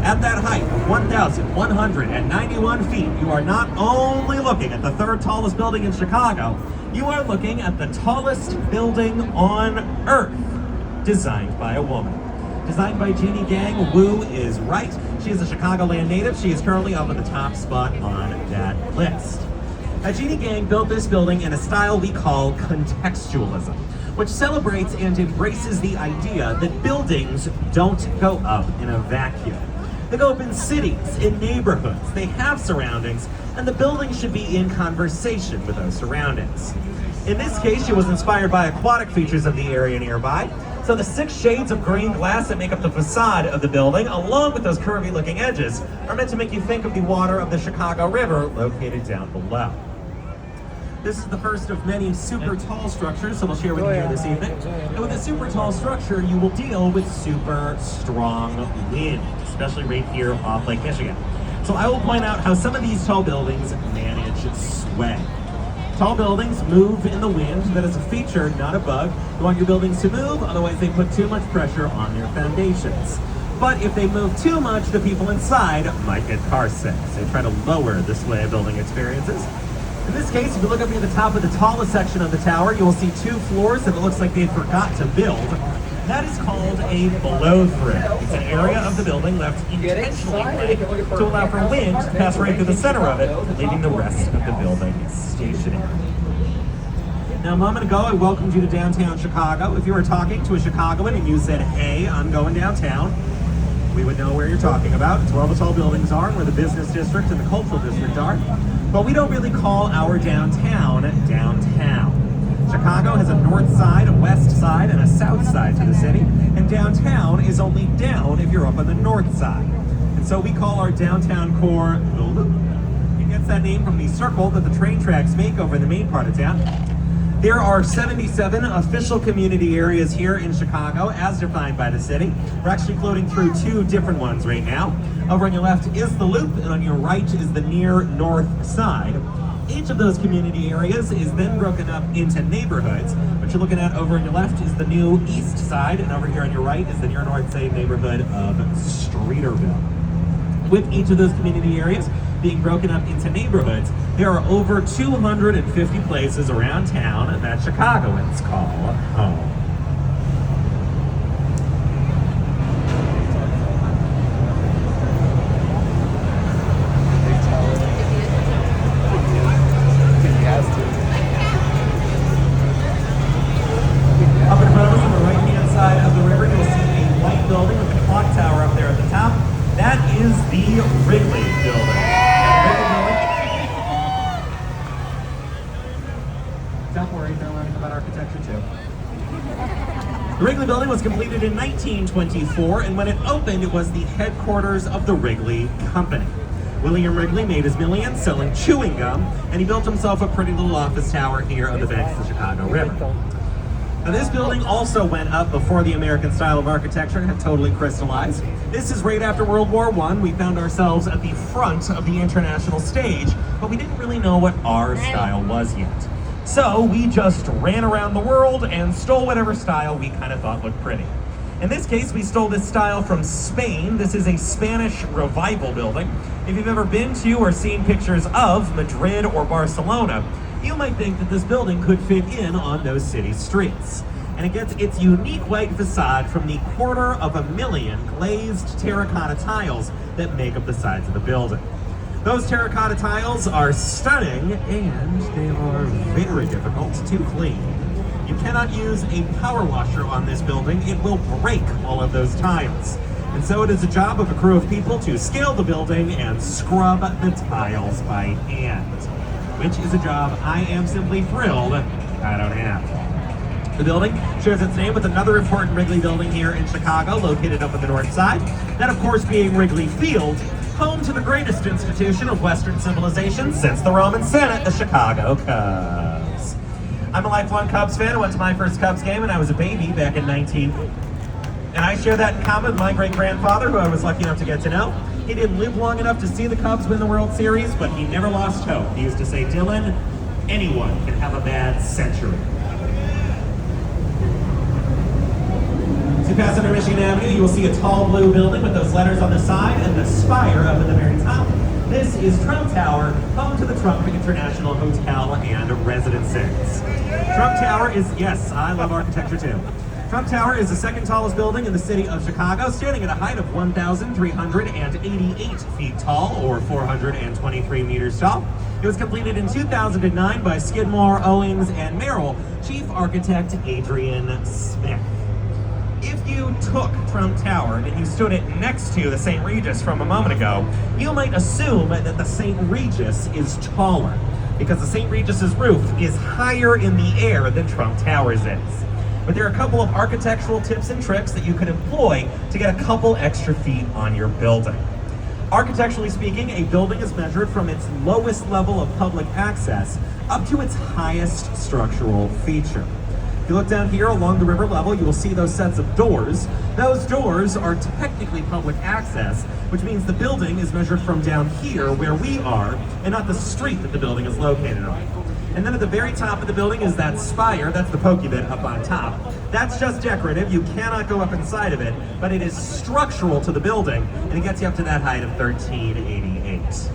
At that height of 1,191 feet, you are not only looking at the third tallest building in Chicago, you are looking at the tallest building on Earth, designed by a woman. Designed by Jeannie Gang, Wu is right. She is a Chicagoland native. She is currently up in the top spot on that list. Now, Jeannie Gang built this building in a style we call contextualism, which celebrates and embraces the idea that buildings don't go up in a vacuum. They go up in cities, in neighborhoods, they have surroundings, and the building should be in conversation with those surroundings. In this case, she was inspired by aquatic features of the area nearby, so the 6 shades of green glass that make up the facade of the building, along with those curvy looking edges, are meant to make you think of the water of the Chicago River located down below. This is the first of many super tall structures, so we'll share with you here this evening. And with a super tall structure, you will deal with super strong wind, especially right here off Lake Michigan. So I will point out how some of these tall buildings manage sway. Tall buildings move in the wind. That is a feature, not a bug. You want your buildings to move, otherwise they put too much pressure on their foundations. But if they move too much, the people inside might get car sick. So try to lower the sway of building experiences. In this case, if you look up near the top of the tallest section of the tower, you will see 2 floors that it looks like they forgot to build. That is called a blow-through. It's an area of the building left intentionally blank to allow for wind to pass right through the center of it, leaving the rest of the building stationary. Now, a moment ago, I welcomed you to downtown Chicago. If you were talking to a Chicagoan and you said, "Hey, I'm going downtown," we would know where you're talking about. It's where all the tall buildings are, where the business district and the cultural district are. But we don't really call our downtown downtown. Chicago has a north side, a west side, and a south side to the city, and downtown is only down if you're up on the north side. And so we call our downtown core the Loop. It gets that name from the circle that the train tracks make over the main part of town. There are 77 official community areas here in Chicago, as defined by the city. We're actually floating through 2 different ones right now. Over on your left is the Loop, and on your right is the near north side. Each of those community areas is then broken up into neighborhoods. What you're looking at over on your left is the new east side, and over here on your right is the near north side neighborhood of Streeterville. With each of those community areas being broken up into neighborhoods, there are over 250 places around town that Chicagoans call home. Up in front of us on the right-hand side of the river, you'll see a white building with a clock tower up there at the top. That is the Wrigley Building. Don't worry, they're learning about architecture too. The Wrigley Building was completed in 1924, and when it opened, it was the headquarters of the Wrigley Company. William Wrigley made his millions selling chewing gum, and he built himself a pretty little office tower here on the banks of the Chicago River. Now, this building also went up before the American style of architecture had totally crystallized. This is right after World War I. We found ourselves at the front of the international stage, but we didn't really know what our style was yet. So we just ran around the world and stole whatever style we kind of thought looked pretty. In this case, we stole this style from Spain. This is a Spanish revival building. If you've ever been to or seen pictures of Madrid or Barcelona, you might think that this building could fit in on those city streets. And it gets its unique white facade from the 250,000 glazed terracotta tiles that make up the sides of the building. Those terracotta tiles are stunning, and they are very difficult to clean. You cannot use a power washer on this building. It will break all of those tiles. And so it is the job of a crew of people to scale the building and scrub the tiles by hand, which is a job I am simply thrilled I don't have. The building shares its name with another important Wrigley building here in Chicago, located up on the north side. That, of course, being Wrigley Field, home to the greatest institution of Western civilization since the Roman Senate, the Chicago Cubs. I'm a lifelong Cubs fan. I went to my first Cubs game when I was a baby back in 19. And I share that in common with my great-grandfather, who I was lucky enough to get to know. He didn't live long enough to see the Cubs win the World Series, but he never lost hope. He used to say, "Dylan, anyone can have a bad century." To pass under Michigan Avenue, you will see a tall blue building with those letters on the side and the spire up at the very top. This is Trump Tower, home to the Trump International Hotel and Residences. Trump Tower is, yes, I love architecture too. Trump Tower is the second tallest building in the city of Chicago, standing at a height of 1,388 feet tall, or 423 meters tall. It was completed in 2009 by Skidmore, Owings, and Merrill chief architect Adrian Smith. If you took Trump Tower and you stood it next to the St. Regis from a moment ago, you might assume that the St. Regis is taller, because the St. Regis's roof is higher in the air than Trump Tower's is. But there are a couple of architectural tips and tricks that you can employ to get a couple extra feet on your building. Architecturally speaking, a building is measured from its lowest level of public access up to its highest structural feature. If you look down here along the river level, you will see those sets of doors. Those doors are technically public access, which means the building is measured from down here where we are, and not the street that the building is located on. And then at the very top of the building is that spire, that's the pokey bit up on top. That's just decorative, you cannot go up inside of it, but it is structural to the building, and it gets you up to that height of 1388.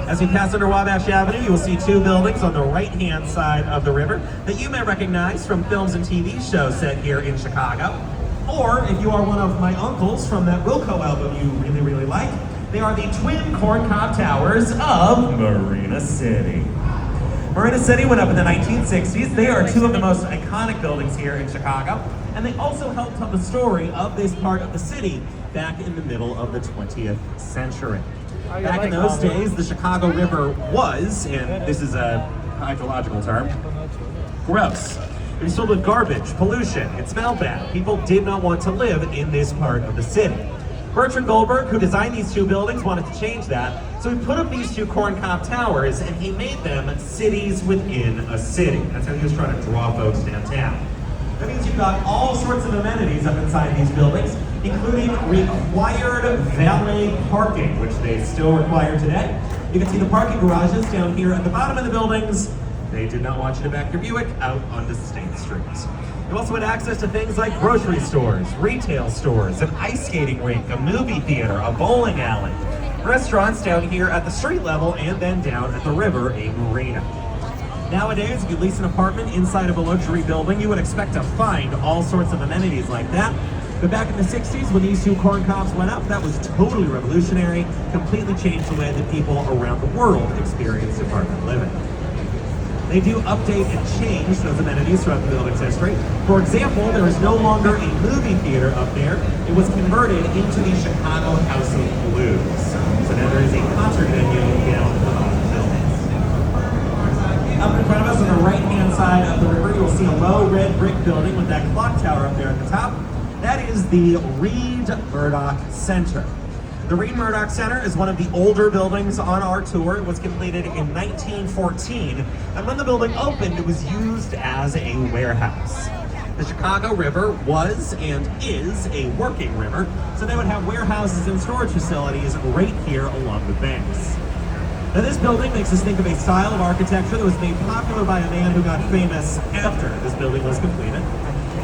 As we pass under Wabash Avenue, you will see two buildings on the right-hand side of the river that you may recognize from films and TV shows set here in Chicago. Or, if you are one of my uncles from that Wilco album you really, really like, they are the twin corncob towers of Marina City. Marina City went up in the 1960s. They are two of the most iconic buildings here in Chicago, and they also helped tell the story of this part of the city back in the middle of the 20th century. Back in those days, the Chicago River was, and this is a hydrological term, gross. It was filled with garbage, pollution, it smelled bad. People did not want to live in this part of the city. Bertrand Goldberg, who designed these two buildings, wanted to change that, so he put up these two corncob towers and he made them cities within a city. That's how he was trying to draw folks downtown. That means you've got all sorts of amenities up inside these buildings, including required valet parking, which they still require today. You can see the parking garages down here at the bottom of the buildings. They did not want you to back your Buick out onto State Street. You also had access to things like grocery stores, retail stores, an ice skating rink, a movie theater, a bowling alley, restaurants down here at the street level, and then down at the river, a marina. Nowadays, if you lease an apartment inside of a luxury building, you would expect to find all sorts of amenities like that. But back in the 60s, when these two corncobs went up, that was totally revolutionary, completely changed the way that people around the world experienced apartment living. They do update and change those amenities throughout the building's history. For example, there is no longer a movie theater up there. It was converted into the Chicago House of Blues. So now there is a concert venue down the bottom of the building. Up in front of us on the right-hand side of the river, you will see a low red brick building with that clock tower up there at the top. That is the Reed Murdoch Center. The Reed Murdoch Center is one of the older buildings on our tour. It was completed in 1914, and when the building opened, it was used as a warehouse. The Chicago River was and is a working river, so they would have warehouses and storage facilities right here along the banks. Now this building makes us think of a style of architecture that was made popular by a man who got famous after this building was completed.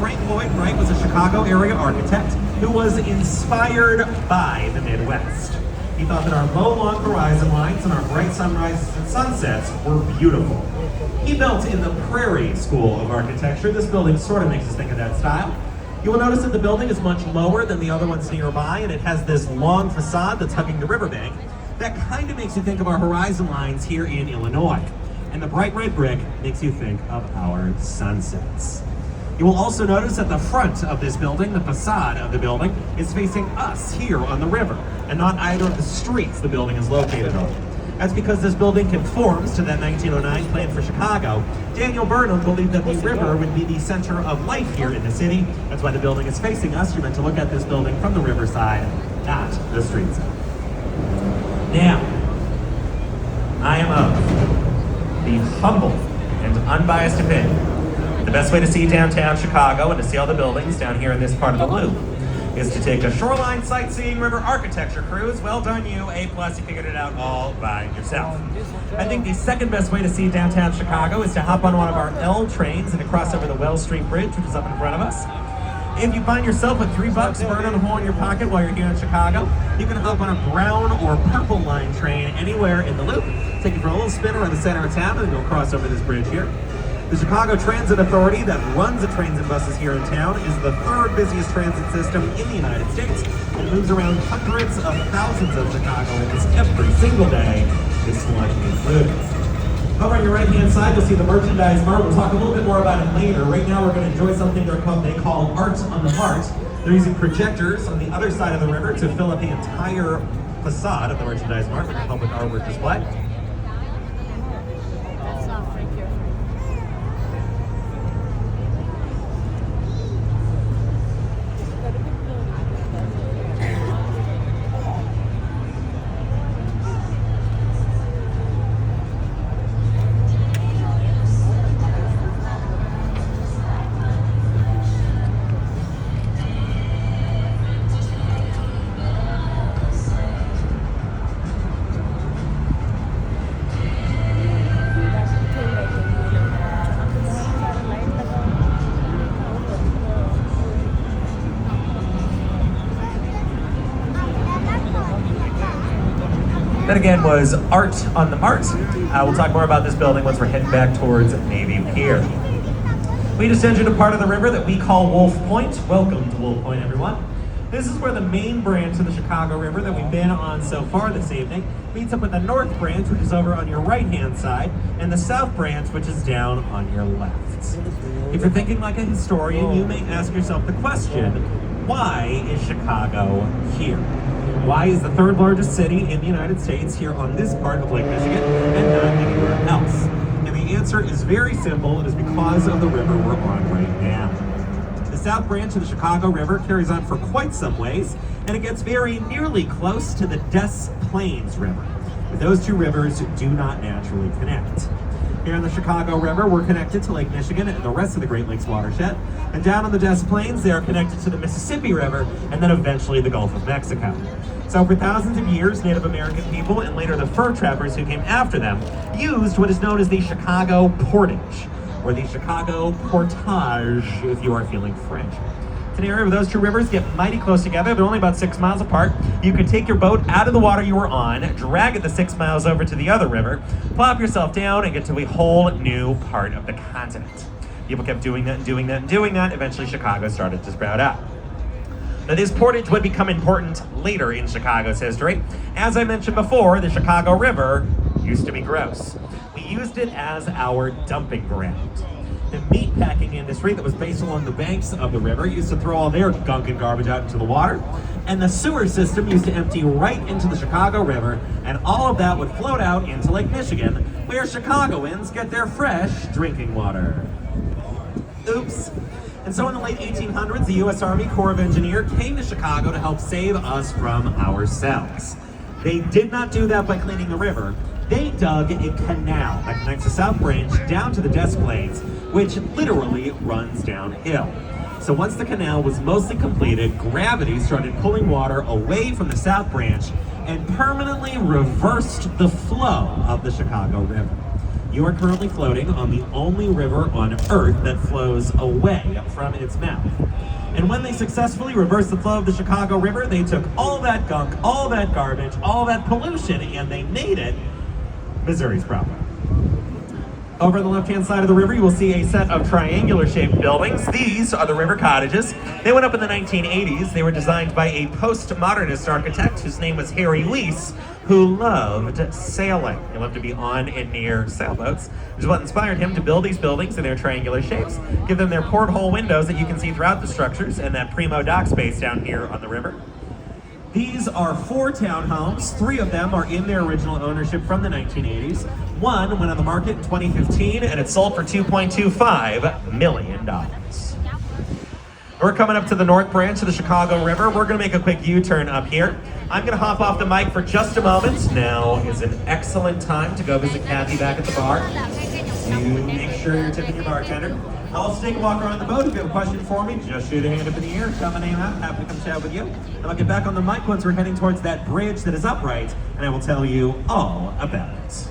Frank Lloyd Wright was a Chicago area architect who was inspired by the Midwest. He thought that our low, long horizon lines and our bright sunrises and sunsets were beautiful. He built in the Prairie School of Architecture. This building sort of makes us think of that style. You will notice that the building is much lower than the other ones nearby, and it has this long facade that's hugging the riverbank. That kind of makes you think of our horizon lines here in Illinois. And the bright red brick makes you think of our sunsets. You will also notice at the front of this building, the facade of the building is facing us here on the river, and not either of the streets the building is located on. That's because this building conforms to that 1909 plan for Chicago. Daniel Burnham believed that the river would be the center of life here in the city. That's why the building is facing us. You're meant to look at this building from the riverside, not the street side. Now, I am of the humble and unbiased opinion the best way to see downtown Chicago and to see all the buildings down here in this part of the loop is to take a shoreline sightseeing river architecture cruise. Well done you, A+, you figured it out all by yourself. I think the second best way to see downtown Chicago is to hop on one of our L trains and to cross over the Wells Street Bridge, which is up in front of us. If you find yourself with $3 burning a hole in your pocket while you're here in Chicago, you can hop on a brown or purple line train anywhere in the loop, take you for a little spin around the center of town, and then you'll cross over this bridge here. The Chicago Transit Authority that runs the trains and buses here in town is the third busiest transit system in the United States. It moves around hundreds of thousands of Chicagoans every single day, this lunch included. Over on your right-hand side, you'll see the Merchandise Mart. We'll talk a little bit more about it later. Right now, we're going to enjoy something they call Art on the Mart. They're using projectors on the other side of the river to fill up the entire facade of the Merchandise Mart with a public artwork display. That again was Art on the Mart. We'll talk more about this building once we're heading back towards Navy Pier. We just entered a part of the river that we call Wolf Point. Welcome to Wolf Point, everyone. This is where the main branch of the Chicago River that we've been on so far this evening meets up with the North Branch, which is over on your right-hand side, and the South Branch, which is down on your left. If you're thinking like a historian, you may ask yourself the question, why is Chicago here? Why is the third largest city in the United States here on this part of Lake Michigan and not anywhere else? And the answer is very simple. It is because of the river we're on right now. The South Branch of the Chicago River carries on for quite some ways, and it gets very nearly close to the Des Plaines River. But those two rivers do not naturally connect. Here in the Chicago River, we're connected to Lake Michigan and the rest of the Great Lakes watershed. And down on the Des Plaines, they are connected to the Mississippi River and then eventually the Gulf of Mexico. So for thousands of years, Native American people and later the fur trappers who came after them used what is known as the Chicago Portage, or the Chicago Portage, if you are feeling French. It's an area where those two rivers get mighty close together. They're only about 6 miles apart. You can take your boat out of the water you were on, drag it the 6 miles over to the other river, plop yourself down, and get to a whole new part of the continent. People kept doing that and doing that and doing that. Eventually, Chicago started to sprout out. Now, this portage would become important later in Chicago's history. As I mentioned before, the Chicago River used to be gross. We used it as our dumping ground. The meatpacking industry that was based along the banks of the river used to throw all their gunk and garbage out into the water, and the sewer system used to empty right into the Chicago River, and all of that would float out into Lake Michigan, where Chicagoans get their fresh drinking water. Oops. And so in the late 1800s, the U.S. Army Corps of Engineers came to Chicago to help save us from ourselves. They did not do that by cleaning the river. They dug a canal that connects the South Branch down to the Des Plaines, which literally runs downhill. So once the canal was mostly completed, gravity started pulling water away from the South Branch and permanently reversed the flow of the Chicago River. You are currently floating on the only river on Earth that flows away from its mouth. And when they successfully reversed the flow of the Chicago River, they took all that gunk, all that garbage, all that pollution, and they made it Missouri's problem. Over on the left-hand side of the river, you will see a set of triangular-shaped buildings. These are the river cottages. They went up in the 1980s. They were designed by a post-modernist architect whose name was Harry Weese, who loved sailing. He loved to be on and near sailboats, which is what inspired him to build these buildings in their triangular shapes, give them their porthole windows that you can see throughout the structures, and that primo dock space down here on the river. These are 4 townhomes. 3 of them are in their original ownership from the 1980s. One went on the market in 2015, and it sold for $2.25 million. We're coming up to the North Branch of the Chicago River. We're going to make a quick U-turn up here. I'm going to hop off the mic for just a moment. Now is an excellent time to go visit Kathy back at the bar. You make sure you're tipping your bartender. I'll also take a walk around the boat. If you have a question for me, just shoot a hand up in the air, shout my name out, happy to come chat with you. And I'll get back on the mic once we're heading towards that bridge that is upright, and I will tell you all about it.